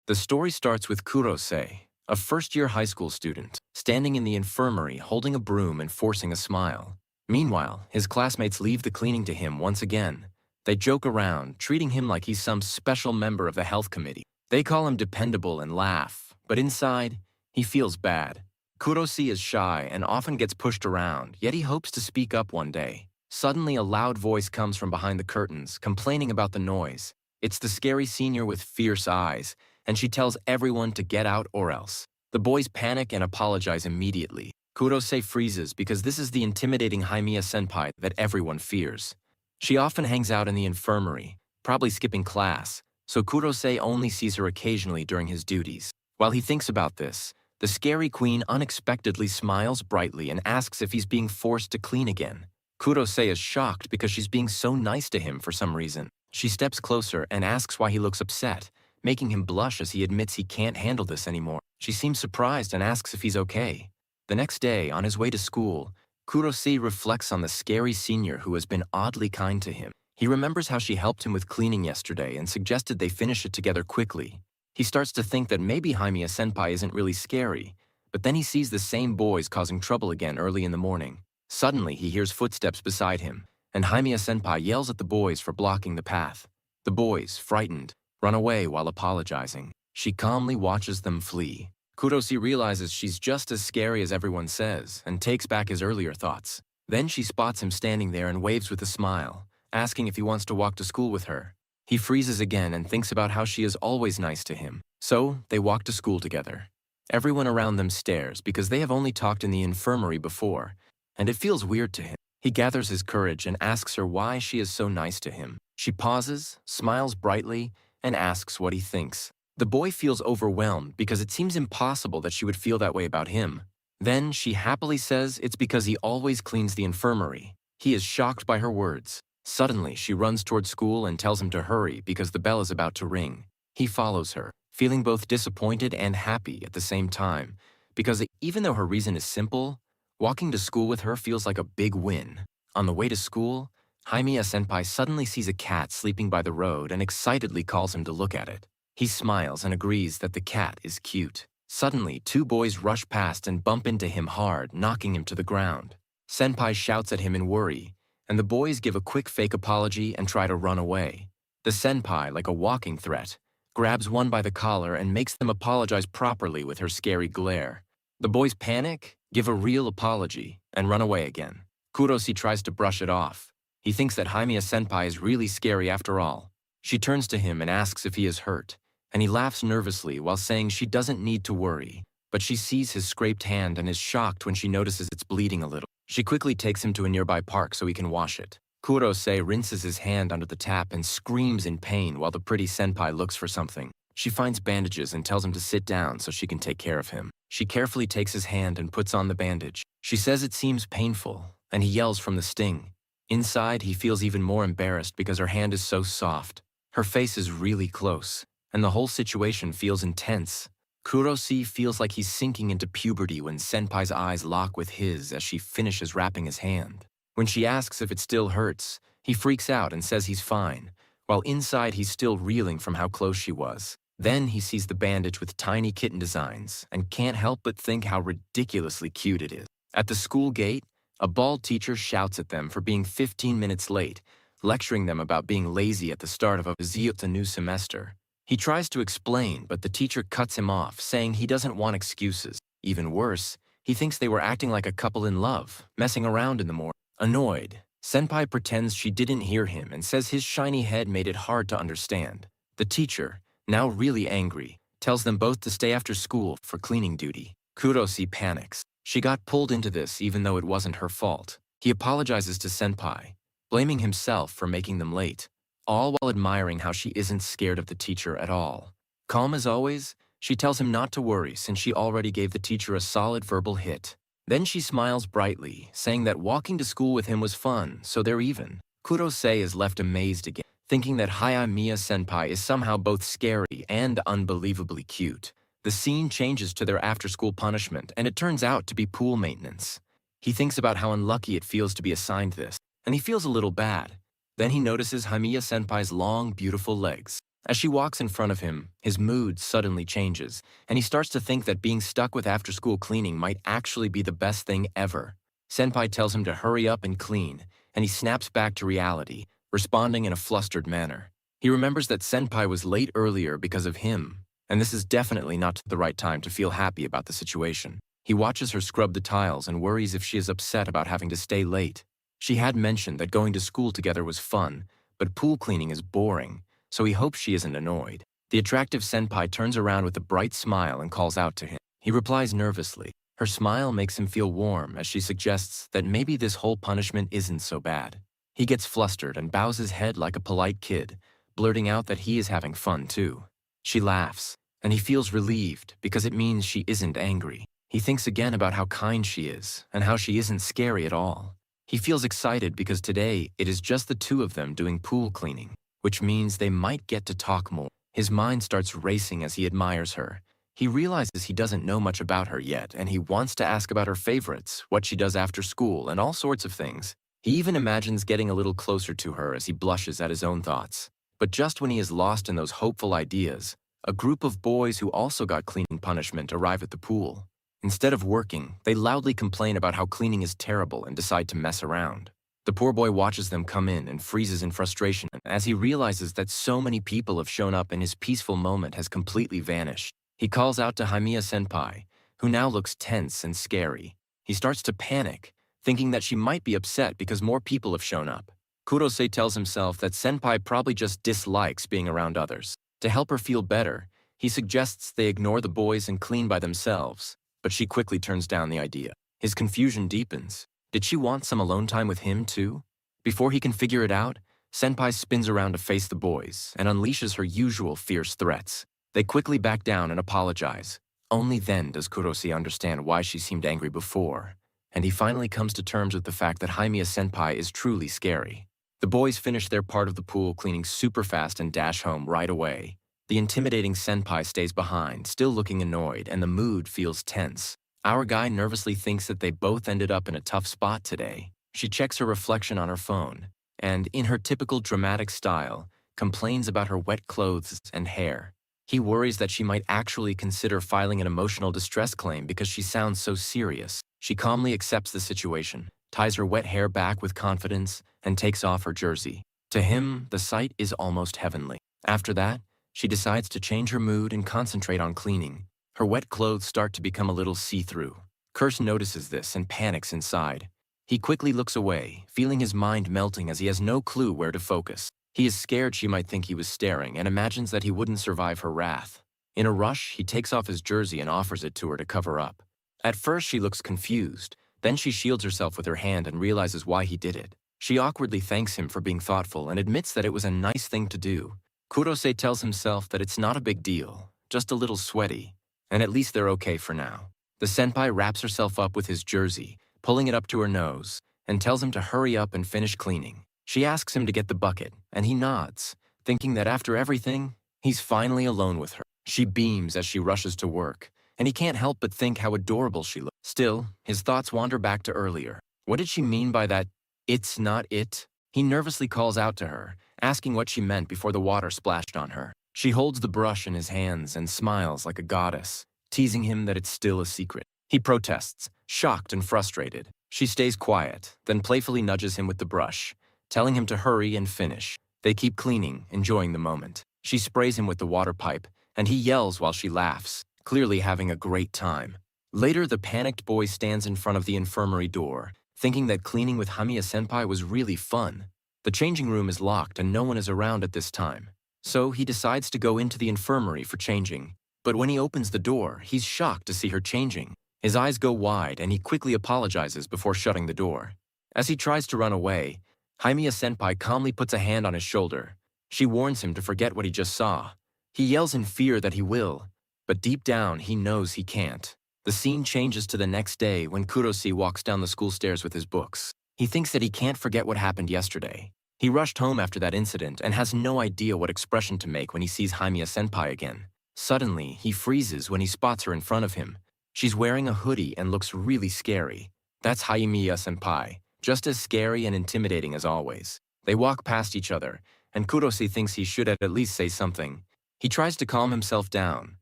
The story starts with Kurose, a first-year high school student, standing in the infirmary holding a broom and forcing a smile. Meanwhile, his classmates leave the cleaning to him once again. They joke around, treating him like he's some special member of the health committee. They call him dependable and laugh, but inside, he feels bad. Kurose is shy and often gets pushed around, yet he hopes to speak up one day. Suddenly, a loud voice comes from behind the curtains, complaining about the noise. It's the scary senior with fierce eyes, and she tells everyone to get out or else. The boys panic and apologize immediately. Kurose freezes because this is the intimidating Himiya senpai that everyone fears. She often hangs out in the infirmary, probably skipping class, so Kurose only sees her occasionally during his duties. While he thinks about this, the scary queen unexpectedly smiles brightly and asks if he's being forced to clean again. Kurose is shocked because she's being so nice to him for some reason. She steps closer and asks why he looks upset, making him blush as he admits he can't handle this anymore. She seems surprised and asks if he's okay. The next day, on his way to school, Kurose reflects on the scary senior who has been oddly kind to him. He remembers how she helped him with cleaning yesterday and suggested they finish it together quickly. He starts to think that maybe Himiya senpai isn't really scary, but then he sees the same boys causing trouble again early in the morning. Suddenly, he hears footsteps beside him, and Himiya senpai yells at the boys for blocking the path. The boys, frightened, run away while apologizing. She calmly watches them flee. Kurose realizes she's just as scary as everyone says and takes back his earlier thoughts. Then she spots him standing there and waves with a smile, asking if he wants to walk to school with her. He freezes again and thinks about how she is always nice to him. So, they walk to school together. Everyone around them stares because they have only talked in the infirmary before, and it feels weird to him. He gathers his courage and asks her why she is so nice to him. She pauses, smiles brightly, and asks what he thinks. The boy feels overwhelmed because it seems impossible that she would feel that way about him. Then she happily says it's because he always cleans the infirmary. He is shocked by her words. Suddenly, she runs toward school and tells him to hurry because the bell is about to ring. He follows her, feeling both disappointed and happy at the same time, because even though her reason is simple, walking to school with her feels like a big win. On the way to school, Himiya senpai suddenly sees a cat sleeping by the road and excitedly calls him to look at it. He smiles and agrees that the cat is cute. Suddenly, two boys rush past and bump into him hard, knocking him to the ground. Senpai shouts at him in worry, and the boys give a quick fake apology and try to run away. The senpai, like a walking threat, grabs one by the collar and makes them apologize properly with her scary glare. The boys panic, give a real apology, and run away again. Kurose tries to brush it off. He thinks that Himiya senpai is really scary after all. She turns to him and asks if he is hurt, and he laughs nervously while saying she doesn't need to worry. But she sees his scraped hand and is shocked when she notices it's bleeding a little. She quickly takes him to a nearby park so he can wash it. Kurose rinses his hand under the tap and screams in pain while the pretty senpai looks for something. She finds bandages and tells him to sit down so she can take care of him. She carefully takes his hand and puts on the bandage. She says it seems painful, and he yells from the sting. Inside, he feels even more embarrassed because her hand is so soft. Her face is really close, and the whole situation feels intense. Kurose feels like he's sinking into puberty when Senpai's eyes lock with his as she finishes wrapping his hand. When she asks if it still hurts, he freaks out and says he's fine, while inside he's still reeling from how close she was. Then he sees the bandage with tiny kitten designs and can't help but think how ridiculously cute it is. At the school gate, a bald teacher shouts at them for being 15 minutes late, lecturing them about being lazy at the start of a new semester. He tries to explain, but the teacher cuts him off, saying he doesn't want excuses. Even worse, he thinks they were acting like a couple in love, messing around in the morning. Annoyed, Senpai pretends she didn't hear him and says his shiny head made it hard to understand. The teacher, now really angry, tells them both to stay after school for cleaning duty. Kurose panics. She got pulled into this even though it wasn't her fault. He apologizes to Senpai, blaming himself for making them late, all while admiring how she isn't scared of the teacher at all. Calm as always, she tells him not to worry since she already gave the teacher a solid verbal hit. Then she smiles brightly, saying that walking to school with him was fun, so they're even. Kurose is left amazed again, thinking that Himiya senpai is somehow both scary and unbelievably cute. The scene changes to their after-school punishment, and it turns out to be pool maintenance. He thinks about how unlucky it feels to be assigned this, and he feels a little bad. Then he notices Himiya senpai's long, beautiful legs. As she walks in front of him, his mood suddenly changes, and he starts to think that being stuck with after-school cleaning might actually be the best thing ever. Senpai tells him to hurry up and clean, and he snaps back to reality, responding in a flustered manner. He remembers that Senpai was late earlier because of him, and this is definitely not the right time to feel happy about the situation. He watches her scrub the tiles and worries if she is upset about having to stay late. She had mentioned that going to school together was fun, but pool cleaning is boring, so he hopes she isn't annoyed. The attractive senpai turns around with a bright smile and calls out to him. He replies nervously. Her smile makes him feel warm as she suggests that maybe this whole punishment isn't so bad. He gets flustered and bows his head like a polite kid, blurting out that he is having fun too. She laughs, and he feels relieved because it means she isn't angry. He thinks again about how kind she is and how she isn't scary at all. He feels excited because today it is just the two of them doing pool cleaning, which means they might get to talk more. His mind starts racing as he admires her. He realizes he doesn't know much about her yet, and he wants to ask about her favorites, what she does after school, and all sorts of things. He even imagines getting a little closer to her as he blushes at his own thoughts. But just when he is lost in those hopeful ideas, a group of boys who also got cleaning punishment arrive at the pool. Instead of working, they loudly complain about how cleaning is terrible and decide to mess around. The poor boy watches them come in and freezes in frustration as he realizes that so many people have shown up and his peaceful moment has completely vanished. He calls out to Himiya senpai, who now looks tense and scary. He starts to panic, thinking that she might be upset because more people have shown up. Kurose tells himself that senpai probably just dislikes being around others. To help her feel better, he suggests they ignore the boys and clean by themselves, but she quickly turns down the idea. His confusion deepens. Did she want some alone time with him too? Before he can figure it out, senpai spins around to face the boys and unleashes her usual fierce threats. They quickly back down and apologize. Only then does Kurose understand why she seemed angry before, and he finally comes to terms with the fact that Himiya senpai is truly scary. The boys finish their part of the pool cleaning super fast and dash home right away. The intimidating senpai stays behind, still looking annoyed, and the mood feels tense. Our guy nervously thinks that they both ended up in a tough spot today. She checks her reflection on her phone, and, in her typical dramatic style, complains about her wet clothes and hair. He worries that she might actually consider filing an emotional distress claim because she sounds so serious. She calmly accepts the situation, ties her wet hair back with confidence, and takes off her jersey. To him, the sight is almost heavenly. After that, she decides to change her mood and concentrate on cleaning. Her wet clothes start to become a little see-through. Kurse notices this and panics inside. He quickly looks away, feeling his mind melting as he has no clue where to focus. He is scared she might think he was staring and imagines that he wouldn't survive her wrath. In a rush, he takes off his jersey and offers it to her to cover up. At first, she looks confused. Then she shields herself with her hand and realizes why he did it. She awkwardly thanks him for being thoughtful and admits that it was a nice thing to do. Kurose tells himself that it's not a big deal, just a little sweaty, and at least they're okay for now. The senpai wraps herself up with his jersey, pulling it up to her nose, and tells him to hurry up and finish cleaning. She asks him to get the bucket, and he nods, thinking that after everything, he's finally alone with her. She beams as she rushes to work, and he can't help but think how adorable she looks. Still, his thoughts wander back to earlier. What did she mean by that, "It's not it"? He nervously calls out to her, asking what she meant before the water splashed on her. She holds the brush in his hands and smiles like a goddess, teasing him that it's still a secret. He protests, shocked and frustrated. She stays quiet, then playfully nudges him with the brush, telling him to hurry and finish. They keep cleaning, enjoying the moment. She sprays him with the water pipe, and he yells while she laughs, clearly having a great time. Later, the panicked boy stands in front of the infirmary door, thinking that cleaning with Himiya senpai was really fun. The changing room is locked and no one is around at this time. So he decides to go into the infirmary for changing. But when he opens the door, he's shocked to see her changing. His eyes go wide and he quickly apologizes before shutting the door. As he tries to run away, Himiya senpai calmly puts a hand on his shoulder. She warns him to forget what he just saw. He yells in fear that he will, but deep down he knows he can't. The scene changes to the next day when Kurose walks down the school stairs with his books. He thinks that he can't forget what happened yesterday. He rushed home after that incident and has no idea what expression to make when he sees Himiya senpai again. Suddenly, he freezes when he spots her in front of him. She's wearing a hoodie and looks really scary. That's Himiya senpai, just as scary and intimidating as always. They walk past each other, and Kurosi thinks he should at least say something. He tries to calm himself down,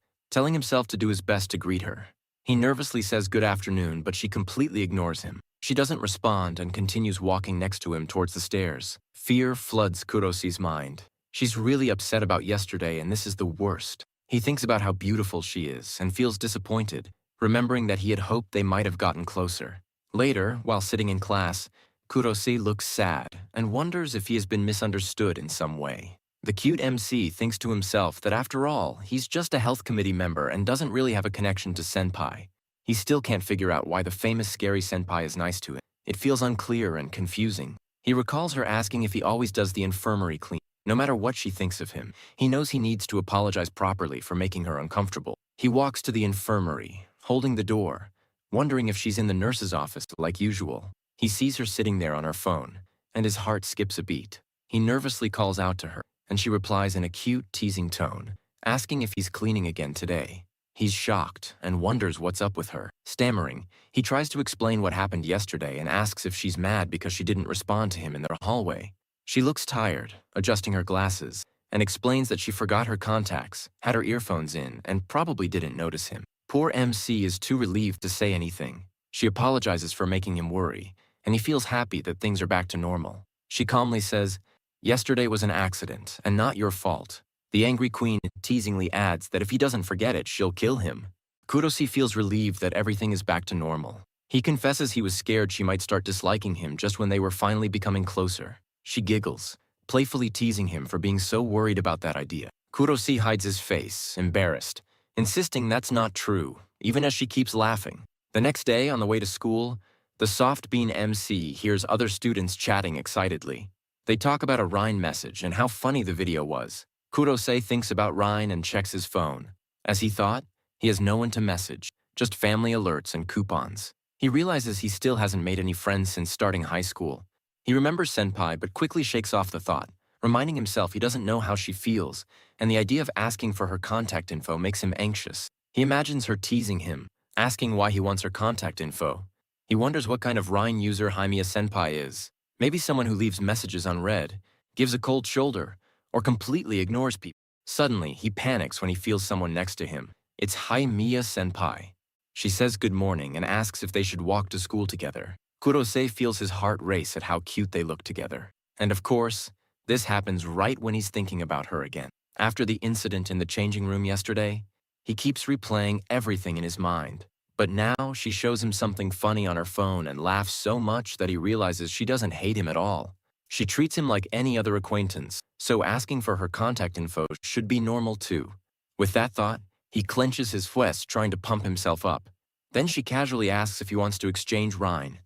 telling himself to do his best to greet her. He nervously says good afternoon, but she completely ignores him. She doesn't respond and continues walking next to him towards the stairs. Fear floods Kurosi's mind. She's really upset about yesterday, and this is the worst. He thinks about how beautiful she is and feels disappointed, remembering that he had hoped they might have gotten closer. Later, while sitting in class, Kurosi looks sad and wonders if he has been misunderstood in some way. The cute MC thinks to himself that after all, he's just a health committee member and doesn't really have a connection to Senpai. He still can't figure out why the famous scary Senpai is nice to him. It feels unclear and confusing. He recalls her asking if he always does the infirmary clean. No matter what she thinks of him, he knows he needs to apologize properly for making her uncomfortable. He walks to the infirmary, holding the door, wondering if she's in the nurse's office like usual. He sees her sitting there on her phone, and his heart skips a beat. He nervously calls out to her, and she replies in a cute, teasing tone, asking if he's cleaning again today. He's shocked and wonders what's up with her. Stammering, he tries to explain what happened yesterday and asks if she's mad because she didn't respond to him in the hallway. She looks tired, adjusting her glasses, and explains that she forgot her contacts, had her earphones in, and probably didn't notice him. Poor MC is too relieved to say anything. She apologizes for making him worry, and he feels happy that things are back to normal. She calmly says, "Yesterday was an accident, and not your fault." The angry queen teasingly adds that if he doesn't forget it, she'll kill him. Kurosi feels relieved that everything is back to normal. He confesses he was scared she might start disliking him just when they were finally becoming closer. She giggles, playfully teasing him for being so worried about that idea. Kurosi hides his face, embarrassed, insisting that's not true, even as she keeps laughing. The next day, on the way to school, the soft bean MC hears other students chatting excitedly. They talk about a Rhine message and how funny the video was. Kurose thinks about Rhine and checks his phone. As he thought, he has no one to message, just family alerts and coupons. He realizes he still hasn't made any friends since starting high school. He remembers Senpai but quickly shakes off the thought, reminding himself he doesn't know how she feels, and the idea of asking for her contact info makes him anxious. He imagines her teasing him, asking why he wants her contact info. He wonders what kind of Rhine user Haimiya Senpai is. Maybe someone who leaves messages unread, gives a cold shoulder, or completely ignores people. Suddenly, he panics when he feels someone next to him. It's Haimiya Senpai. She says good morning and asks if they should walk to school together. Kurose feels his heart race at how cute they look together. And of course, this happens right when he's thinking about her again. After the incident in the changing room yesterday, he keeps replaying everything in his mind. But now she shows him something funny on her phone and laughs so much that he realizes she doesn't hate him at all. She treats him like any other acquaintance, so asking for her contact info should be normal too. With that thought, he clenches his fists, trying to pump himself up. Then she casually asks if he wants to exchange Rhine.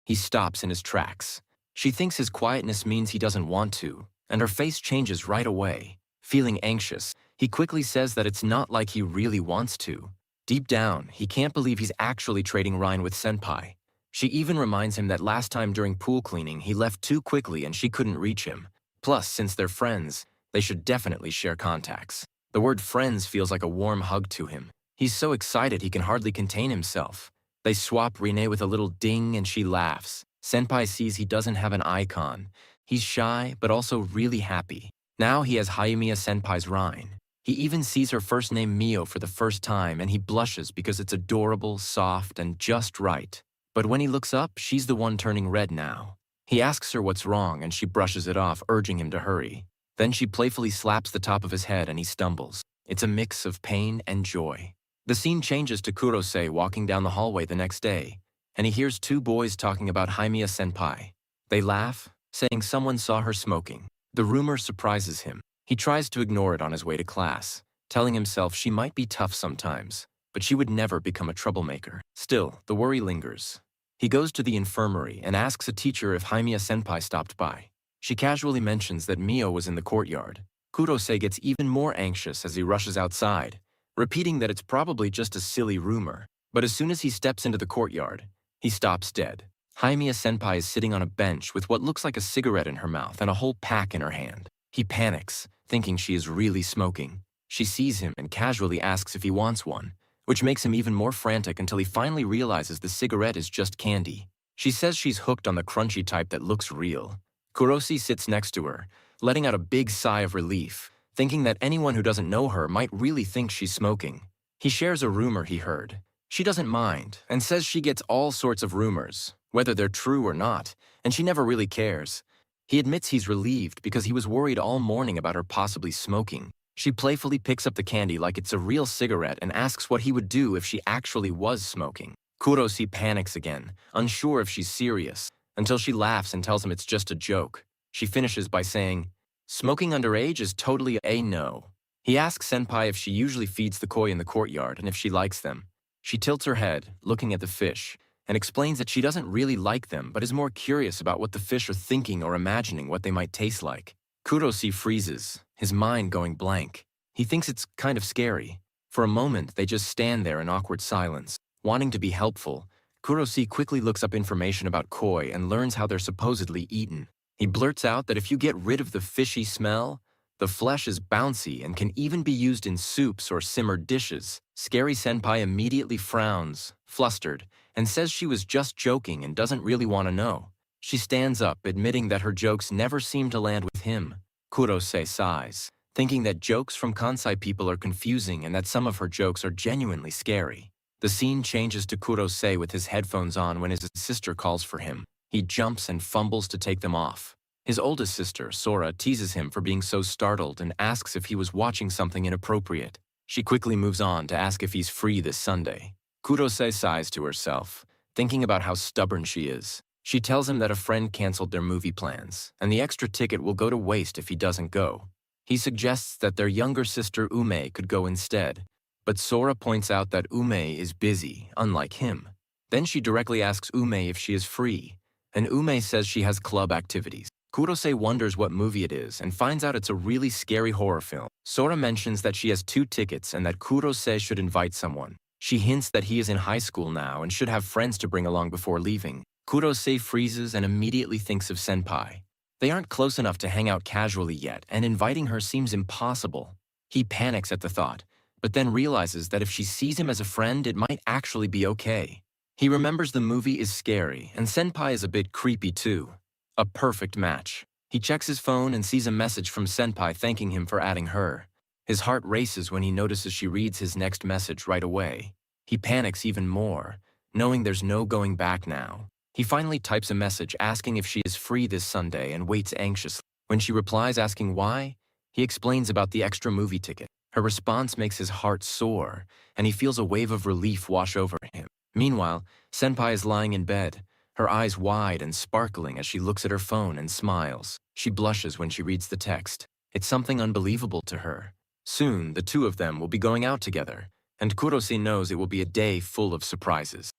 He stops in his tracks. She thinks his quietness means he doesn't want to, and her face changes right away. Feeling anxious, he quickly says that it's not like he really wants to. Deep down, he can't believe he's actually trading Rhine with Senpai. She even reminds him that last time during pool cleaning, he left too quickly and she couldn't reach him. Plus, since they're friends, they should definitely share contacts. The word friends feels like a warm hug to him. He's so excited he can hardly contain himself. They swap Rine with a little ding and she laughs. Senpai sees he doesn't have an icon. He's shy, but also really happy. Now he has Haimiya Senpai's Rhine. He even sees her first name Mio for the first time and he blushes because it's adorable, soft, and just right. But when he looks up, she's the one turning red now. He asks her what's wrong and she brushes it off, urging him to hurry. Then she playfully slaps the top of his head and he stumbles. It's a mix of pain and joy. The scene changes to Kurose walking down the hallway the next day, and he hears two boys talking about Haimiya Senpai. They laugh, saying someone saw her smoking. The rumor surprises him. He tries to ignore it on his way to class, telling himself she might be tough sometimes, but she would never become a troublemaker. Still, the worry lingers. He goes to the infirmary and asks a teacher if Haimiya Senpai stopped by. She casually mentions that Mio was in the courtyard. Kurose gets even more anxious as he rushes outside, repeating that it's probably just a silly rumor. But as soon as he steps into the courtyard, he stops dead. Haimiya Senpai is sitting on a bench with what looks like a cigarette in her mouth and a whole pack in her hand. He panics, thinking she is really smoking. She sees him and casually asks if he wants one, which makes him even more frantic until he finally realizes the cigarette is just candy. She says she's hooked on the crunchy type that looks real. Kurose sits next to her, letting out a big sigh of relief, thinking that anyone who doesn't know her might really think she's smoking. He shares a rumor he heard. She doesn't mind, and says she gets all sorts of rumors, whether they're true or not, and she never really cares. He admits he's relieved because he was worried all morning about her possibly smoking. She playfully picks up the candy like it's a real cigarette and asks what he would do if she actually was smoking. Kurosi panics again, unsure if she's serious, until she laughs and tells him it's just a joke. She finishes by saying, "Smoking underage is totally a no." He asks Senpai if she usually feeds the koi in the courtyard and if she likes them. She tilts her head, looking at the fish, and explains that she doesn't really like them but is more curious about what the fish are thinking or imagining what they might taste like. Kurosi freezes, his mind going blank. He thinks it's kind of scary. For a moment, they just stand there in awkward silence. Wanting to be helpful, Kurosi quickly looks up information about koi and learns how they're supposedly eaten. He blurts out that if you get rid of the fishy smell, the flesh is bouncy and can even be used in soups or simmered dishes. Scary Senpai immediately frowns, flustered, and says she was just joking and doesn't really want to know. She stands up, admitting that her jokes never seem to land with him. Kurose sighs, thinking that jokes from Kansai people are confusing and that some of her jokes are genuinely scary. The scene changes to Kurose with his headphones on when his sister calls for him. He jumps and fumbles to take them off. His oldest sister, Sora, teases him for being so startled and asks if he was watching something inappropriate. She quickly moves on to ask if he's free this Sunday. Kurose sighs to herself, thinking about how stubborn she is. She tells him that a friend canceled their movie plans, and the extra ticket will go to waste if he doesn't go. He suggests that their younger sister Ume could go instead, but Sora points out that Ume is busy, unlike him. Then she directly asks Ume if she is free, and Ume says she has club activities. Kurose wonders what movie it is and finds out it's a really scary horror film. Sora mentions that she has 2 tickets and that Kurose should invite someone. She hints that he is in high school now and should have friends to bring along before leaving. Kurose freezes and immediately thinks of Senpai. They aren't close enough to hang out casually yet, and inviting her seems impossible. He panics at the thought, but then realizes that if she sees him as a friend, it might actually be okay. He remembers the movie is scary, and Senpai is a bit creepy too. A perfect match. He checks his phone and sees a message from Senpai thanking him for adding her. His heart races when he notices she reads his next message right away. He panics even more, knowing there's no going back now. He finally types a message asking if she is free this Sunday and waits anxiously. When she replies asking why, he explains about the extra movie ticket. Her response makes his heart soar, and he feels a wave of relief wash over him. Meanwhile, Senpai is lying in bed, her eyes wide and sparkling as she looks at her phone and smiles. She blushes when she reads the text. It's something unbelievable to her. Soon, the two of them will be going out together, and Kurose knows it will be a day full of surprises.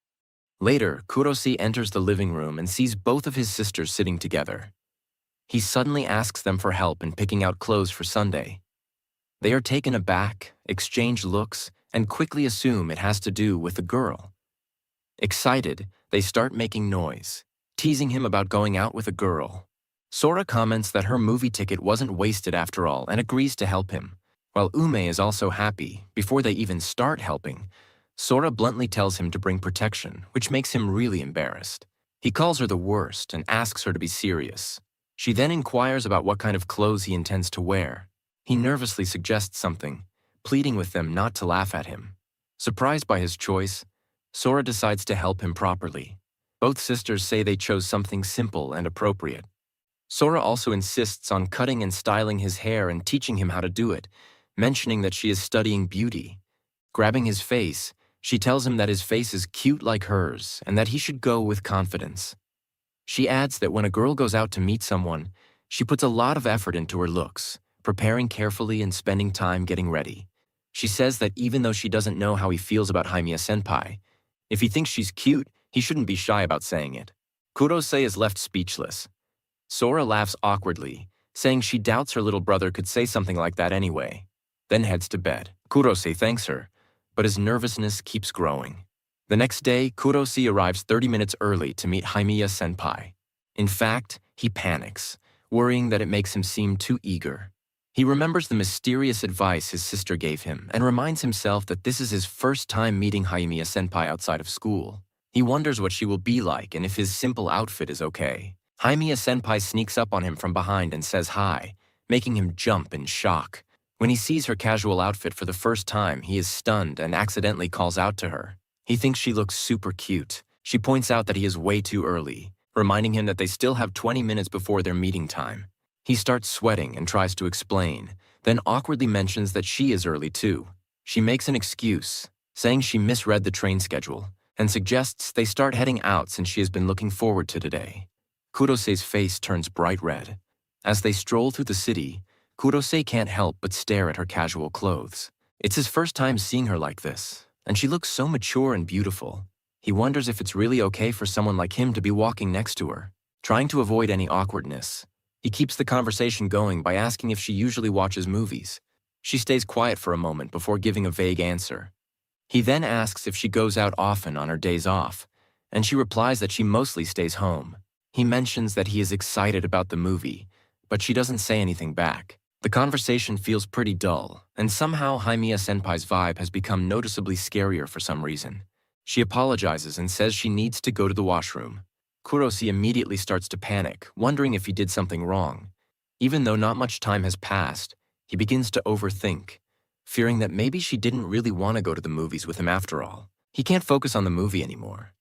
Later, Kurose enters the living room and sees both of his sisters sitting together. He suddenly asks them for help in picking out clothes for Sunday. They are taken aback, exchange looks, and quickly assume it has to do with the girl. Excited, they start making noise, teasing him about going out with a girl. Sora comments that her movie ticket wasn't wasted after all and agrees to help him. While Ume is also happy, before they even start helping, Sora bluntly tells him to bring protection, which makes him really embarrassed. He calls her the worst and asks her to be serious. She then inquires about what kind of clothes he intends to wear. He nervously suggests something, pleading with them not to laugh at him. Surprised by his choice, Sora decides to help him properly. Both sisters say they chose something simple and appropriate. Sora also insists on cutting and styling his hair and teaching him how to do it, mentioning that she is studying beauty. Grabbing his face, she tells him that his face is cute like hers and that he should go with confidence. She adds that when a girl goes out to meet someone, she puts a lot of effort into her looks, preparing carefully and spending time getting ready. She says that even though she doesn't know how he feels about Himiya-senpai, if he thinks she's cute, he shouldn't be shy about saying it. Kurose is left speechless. Sora laughs awkwardly, saying she doubts her little brother could say something like that anyway, then heads to bed. Kurose thanks her, but his nervousness keeps growing. The next day, Kurose arrives 30 minutes early to meet Himiya-senpai. In fact, he panics, worrying that it makes him seem too eager. He remembers the mysterious advice his sister gave him and reminds himself that this is his first time meeting Himiya-senpai outside of school. He wonders what she will be like and if his simple outfit is okay. Himiya-senpai sneaks up on him from behind and says hi, making him jump in shock. When he sees her casual outfit for the first time, he is stunned and accidentally calls out to her. He thinks she looks super cute. She points out that he is way too early, reminding him that they still have 20 minutes before their meeting time. He starts sweating and tries to explain, then awkwardly mentions that she is early too. She makes an excuse, saying she misread the train schedule, and suggests they start heading out since she has been looking forward to today. Kurosei's face turns bright red. As they stroll through the city, Kurosei can't help but stare at her casual clothes. It's his first time seeing her like this, and she looks so mature and beautiful. He wonders if it's really okay for someone like him to be walking next to her. Trying to avoid any awkwardness, he keeps the conversation going by asking if she usually watches movies. She stays quiet for a moment before giving a vague answer. He then asks if she goes out often on her days off, and she replies that she mostly stays home. He mentions that he is excited about the movie, but she doesn't say anything back. The conversation feels pretty dull, and somehow Haimiya-senpai's vibe has become noticeably scarier for some reason. She apologizes and says she needs to go to the washroom. Kurosei immediately starts to panic, wondering if he did something wrong. Even though not much time has passed, he begins to overthink, fearing that maybe she didn't really want to go to the movies with him after all. He can't focus on the movie anymore.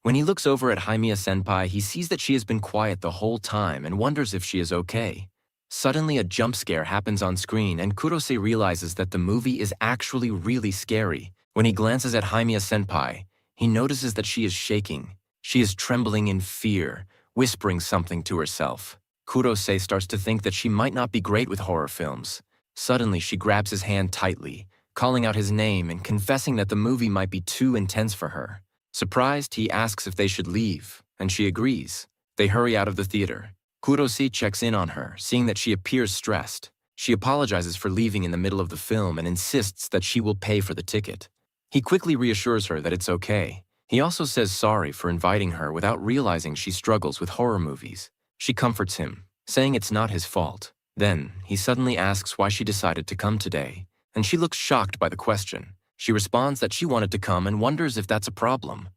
When he looks over at Haimiya-senpai, he sees that she has been quiet the whole time and wonders if she is okay. Suddenly, a jump scare happens on screen, and Kurosei realizes that the movie is actually really scary. When he glances at Haimiya-senpai, he notices that she is shaking. She is trembling in fear, whispering something to herself. Kurosei starts to think that she might not be great with horror films. Suddenly, she grabs his hand tightly, calling out his name and confessing that the movie might be too intense for her. Surprised, he asks if they should leave, and she agrees. They hurry out of the theater. Kurosei checks in on her, seeing that she appears stressed. She apologizes for leaving in the middle of the film and insists that she will pay for the ticket. He quickly reassures her that it's okay. He also says sorry for inviting her without realizing she struggles with horror movies. She comforts him, saying it's not his fault. Then, he suddenly asks why she decided to come today, and she looks shocked by the question. She responds that she wanted to come and wonders if that's a problem.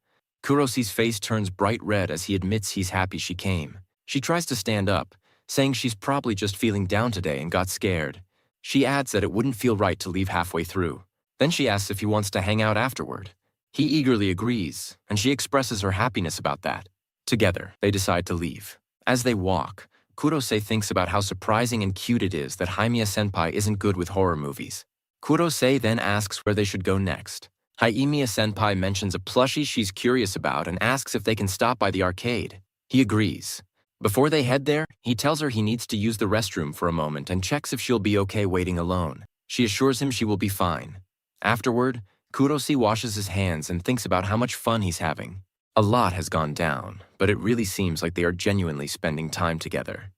Kurosei's face turns bright red as he admits he's happy she came. She tries to stand up, saying she's probably just feeling down today and got scared. She adds that it wouldn't feel right to leave halfway through. Then she asks if he wants to hang out afterward. He eagerly agrees, and she expresses her happiness about that. Together, they decide to leave. As they walk, Kurosei thinks about how surprising and cute it is that Haimiya-senpai isn't good with horror movies. Kurosei then asks where they should go next. Haimiya-senpai mentions a plushie she's curious about and asks if they can stop by the arcade. He agrees. Before they head there, he tells her he needs to use the restroom for a moment and checks if she'll be okay waiting alone. She assures him she will be fine. Afterward, Kurosei washes his hands and thinks about how much fun he's having. A lot has gone down, but it really seems like they are genuinely spending time together.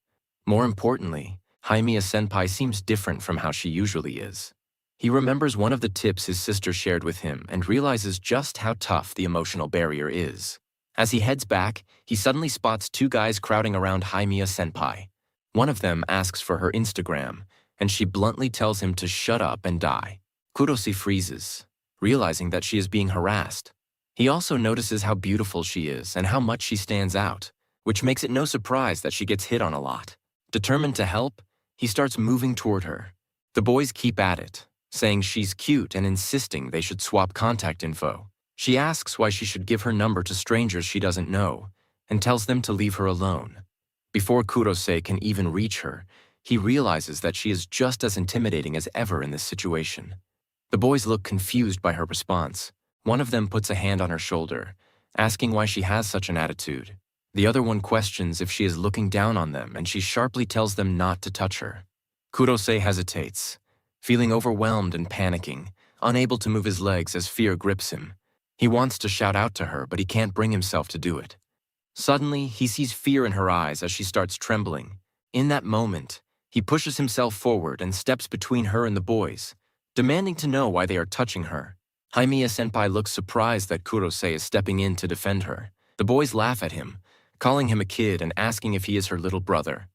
More importantly, Haimiya-senpai seems different from how she usually is. He remembers one of the tips his sister shared with him and realizes just how tough the emotional barrier is. As he heads back, he suddenly spots two guys crowding around Haimiya-senpai. One of them asks for her Instagram, and she bluntly tells him to shut up and die. Kurosei freezes, realizing that she is being harassed. He also notices how beautiful she is and how much she stands out, which makes it no surprise that she gets hit on a lot. Determined to help, he starts moving toward her. The boys keep at it, saying she's cute and insisting they should swap contact info. She asks why she should give her number to strangers she doesn't know, and tells them to leave her alone. Before Kurosei can even reach her, he realizes that she is just as intimidating as ever in this situation. The boys look confused by her response. One of them puts a hand on her shoulder, asking why she has such an attitude. The other one questions if she is looking down on them, and she sharply tells them not to touch her. Kurosei hesitates, feeling overwhelmed and panicking, unable to move his legs as fear grips him. He wants to shout out to her, but he can't bring himself to do it. Suddenly, he sees fear in her eyes as she starts trembling. In that moment, he pushes himself forward and steps between her and the boys, demanding to know why they are touching her. Haimiya-senpai looks surprised that Kurosei is stepping in to defend her. The boys laugh at him, calling him a kid and asking if he is her little brother.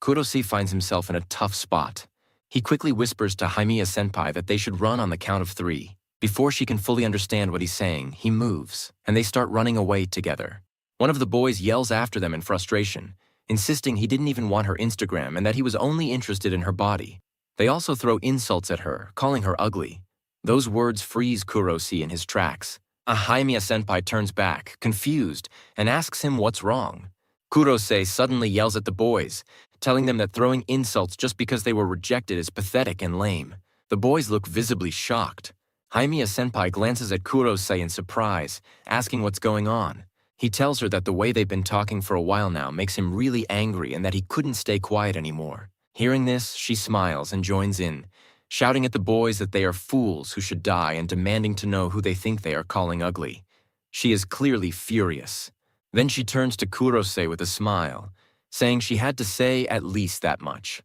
Kurosei finds himself in a tough spot. He quickly whispers to Haimiya-senpai that they should run on the count of 3. Before she can fully understand what he's saying, he moves, and they start running away together. One of the boys yells after them in frustration, insisting he didn't even want her Instagram and that he was only interested in her body. They also throw insults at her, calling her ugly. Those words freeze Kurosi in his tracks. Himiya-senpai turns back, confused, and asks him what's wrong. Kurose suddenly yells at the boys, telling them that throwing insults just because they were rejected is pathetic and lame. The boys look visibly shocked. Himiya-senpai glances at Kurose in surprise, asking what's going on. He tells her that the way they've been talking for a while now makes him really angry and that he couldn't stay quiet anymore. Hearing this, she smiles and joins in, shouting at the boys that they are fools who should die and demanding to know who they think they are calling ugly. She is clearly furious. Then she turns to Kurose with a smile, saying she had to say at least that much.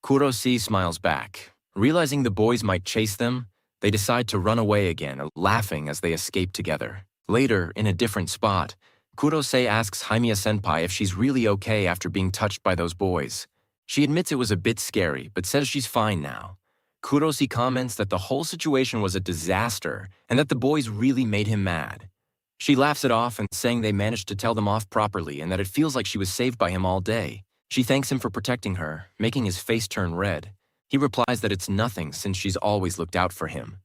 Kurose smiles back. Realizing the boys might chase them, they decide to run away again, laughing as they escape together. Later, in a different spot, Kurose asks Himiya-senpai if she's really okay after being touched by those boys. She admits it was a bit scary, but says she's fine now. Kurose comments that the whole situation was a disaster and that the boys really made him mad. She laughs it off and saying they managed to tell them off properly and that it feels like she was saved by him all day. She thanks him for protecting her, making his face turn red. He replies that it's nothing since she's always looked out for him.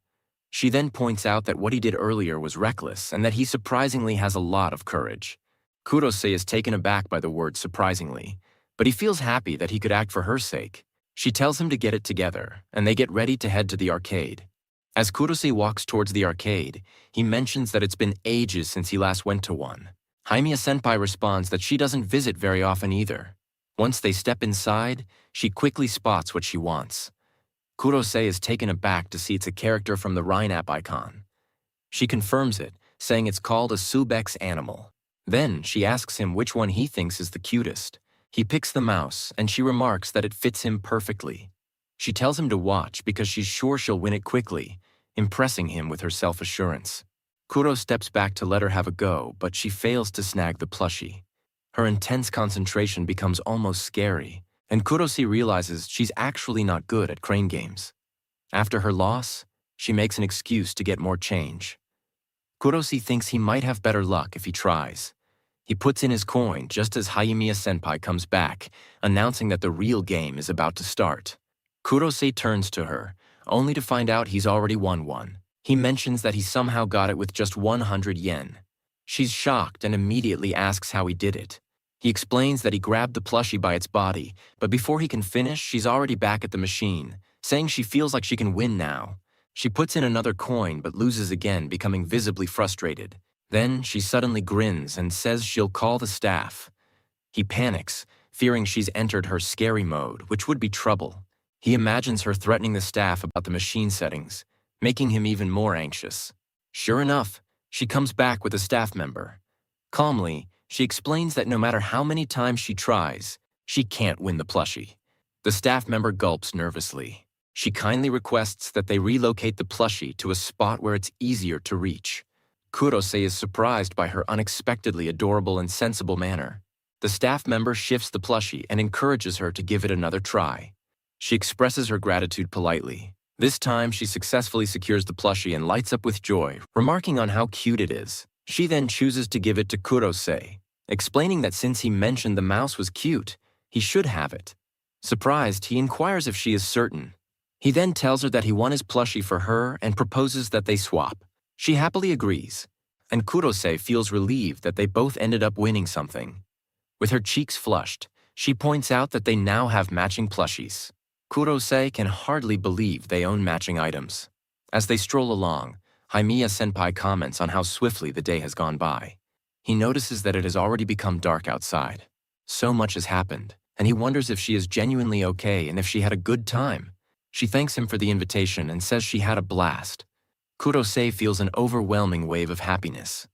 She then points out that what he did earlier was reckless and that he surprisingly has a lot of courage. Kurose is taken aback by the word surprisingly, but he feels happy that he could act for her sake. She tells him to get it together, and they get ready to head to the arcade. As Kurose walks towards the arcade, he mentions that it's been ages since he last went to one. Himiya-senpai responds that she doesn't visit very often either. Once they step inside, she quickly spots what she wants. Kurose is taken aback to see it's a character from the Rhine app icon. She confirms it, saying it's called a Subex animal. Then she asks him which one he thinks is the cutest. He picks the mouse, and she remarks that it fits him perfectly. She tells him to watch because she's sure she'll win it quickly, impressing him with her self-assurance. Kuro steps back to let her have a go, but she fails to snag the plushie. Her intense concentration becomes almost scary, and Kurose realizes she's actually not good at crane games. After her loss, she makes an excuse to get more change. Kurose thinks he might have better luck if he tries. He puts in his coin just as Himiya-senpai comes back, announcing that the real game is about to start. Kurose turns to her, only to find out he's already won one. He mentions that he somehow got it with just 100 yen. She's shocked and immediately asks how he did it. He explains that he grabbed the plushie by its body, but before he can finish, she's already back at the machine, saying she feels like she can win now. She puts in another coin but loses again, becoming visibly frustrated. Then she suddenly grins and says she'll call the staff. He panics, fearing she's entered her scary mode, which would be trouble. He imagines her threatening the staff about the machine settings, making him even more anxious. Sure enough, she comes back with a staff member. Calmly, she explains that no matter how many times she tries, she can't win the plushie. The staff member gulps nervously. She kindly requests that they relocate the plushie to a spot where it's easier to reach. Kurose is surprised by her unexpectedly adorable and sensible manner. The staff member shifts the plushie and encourages her to give it another try. She expresses her gratitude politely. This time, she successfully secures the plushie and lights up with joy, remarking on how cute it is. She then chooses to give it to Kurose, explaining that since he mentioned the mouse was cute, he should have it. Surprised, he inquires if she is certain. He then tells her that he won his plushie for her and proposes that they swap. She happily agrees, and Kurose feels relieved that they both ended up winning something. With her cheeks flushed, she points out that they now have matching plushies. Kurose can hardly believe they own matching items. As they stroll along, Himiya-senpai comments on how swiftly the day has gone by. He notices that it has already become dark outside. So much has happened, and he wonders if she is genuinely okay and if she had a good time. She thanks him for the invitation and says she had a blast. Kurose feels an overwhelming wave of happiness.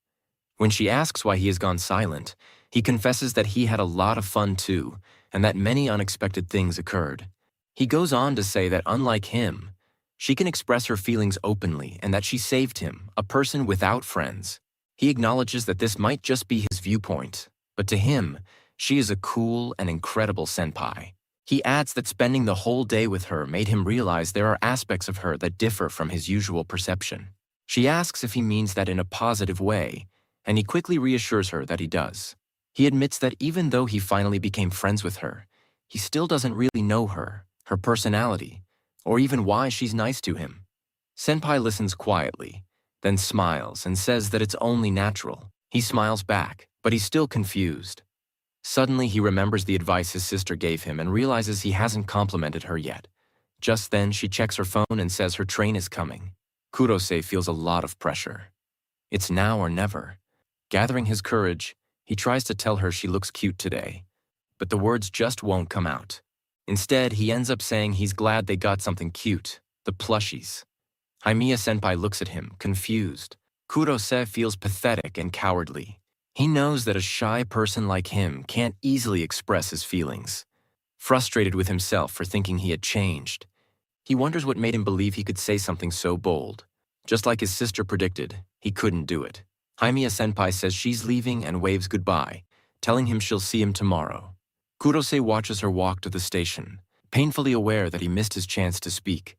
When she asks why he has gone silent, he confesses that he had a lot of fun too, and that many unexpected things occurred. He goes on to say that unlike him, she can express her feelings openly and that she saved him, a person without friends. He acknowledges that this might just be his viewpoint, but to him, she is a cool and incredible senpai. He adds that spending the whole day with her made him realize there are aspects of her that differ from his usual perception. She asks if he means that in a positive way, and he quickly reassures her that he does. He admits that even though he finally became friends with her, he still doesn't really know her, her personality, or even why she's nice to him. Senpai listens quietly, then smiles and says that it's only natural. He smiles back, but he's still confused. Suddenly he remembers the advice his sister gave him and realizes he hasn't complimented her yet. Just then she checks her phone and says her train is coming. Kurose feels a lot of pressure. It's now or never. Gathering his courage, he tries to tell her she looks cute today, but the words just won't come out. Instead, he ends up saying he's glad they got something cute, the plushies. Himiya-senpai looks at him, confused. Kurose feels pathetic and cowardly. He knows that a shy person like him can't easily express his feelings. Frustrated with himself for thinking he had changed, he wonders what made him believe he could say something so bold. Just like his sister predicted, he couldn't do it. Himiya-senpai says she's leaving and waves goodbye, telling him she'll see him tomorrow. Kurose watches her walk to the station, painfully aware that he missed his chance to speak.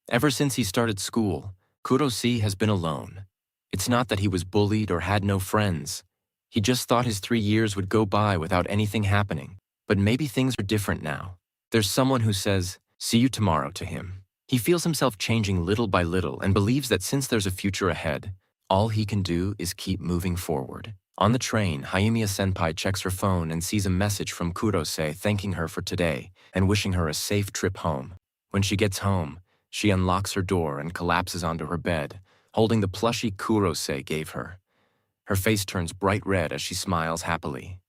Ever since he started school, Kurose has been alone. It's not that he was bullied or had no friends. He just thought his 3 years would go by without anything happening. But maybe things are different now. There's someone who says, "See you tomorrow" to him. He feels himself changing little by little and believes that since there's a future ahead, all he can do is keep moving forward. On the train, Himiya-senpai checks her phone and sees a message from Kurose thanking her for today and wishing her a safe trip home. When she gets home, she unlocks her door and collapses onto her bed, holding the plushie Kurose gave her. Her face turns bright red as she smiles happily.